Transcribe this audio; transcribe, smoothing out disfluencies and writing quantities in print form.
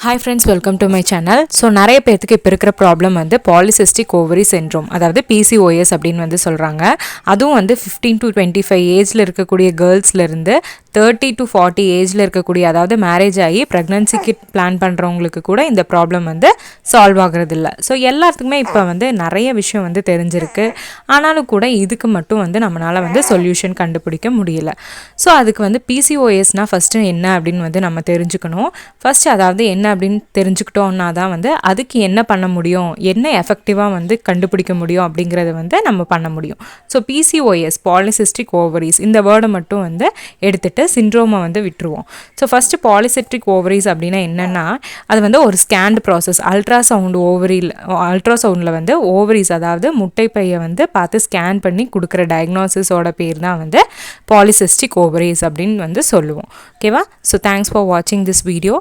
Hi friends, welcome to my channel. So நிறைய பேருக்கு இப்போ இருக்கிற ப்ராப்ளம் வந்து பாலிசிஸ்டிக் ஓவரி சிண்ட்ரோம், அதாவது PCOS அப்படின்னு வந்து சொல்கிறாங்க. அதுவும் வந்து 15 to 25 ஏஜில் இருக்கக்கூடிய கேர்ள்ஸ்லேருந்து 30 to 40 ஏஜில் இருக்கக்கூடிய, அதாவது மேரேஜ் ஆகி ப்ரெக்னன்சிக்கு பிளான் பண்ணுறவங்களுக்கு கூட இந்த ப்ராப்ளம் வந்து சால்வ் ஆகிறது இல்லை. ஸோ எல்லாத்துக்குமே இப்போ வந்து நிறைய விஷயம் வந்து தெரிஞ்சிருக்கு. ஆனாலும் கூட இதுக்கு மட்டும் வந்து நம்மளால் வந்து சொல்யூஷன் கண்டுபிடிக்க முடியல. ஸோ அதுக்கு வந்து PCOSனால் ஃபஸ்ட்டு என்ன அப்படின்னு வந்து நம்ம தெரிஞ்சுக்கணும். ஃபஸ்ட்டு அதாவது என்ன அப்படின்னு தெரிஞ்சுக்கிட்டோம்னா தான் வந்து அதுக்கு என்ன பண்ண முடியும், என்ன எஃபெக்டிவாக வந்து கண்டுபிடிக்க முடியும் அப்படிங்கிறத வந்து நம்ம பண்ண முடியும். ஸோ PCOS பாலிசிஸ்டிக் ஓவரிஸ் இந்த வேர்டை மட்டும் வந்து எடுத்துகிட்டு சிண்ட்ரோமை வந்து விட்டுருவோம். ஸோ ஃபஸ்ட்டு பாலிசிஸ்டிக் ஓவரிஸ் அப்படின்னா என்னென்னா, அது வந்து ஒரு ஸ்கேன்டு ப்ராசஸ். அல்ட்ராசவுண்டில் வந்து ஓவரிஸ், அதாவது முட்டைப்பையை வந்து பார்த்து ஸ்கேன் பண்ணி கொடுக்குற டயக்னோசிஸோட பேர் தான் வந்து பாலிசிஸ்டிக் ஓவரிஸ் அப்படின்னு வந்து சொல்லுவோம். ஓகேவா? ஸோ தேங்க்ஸ் ஃபார் வாட்சிங் திஸ் வீடியோ.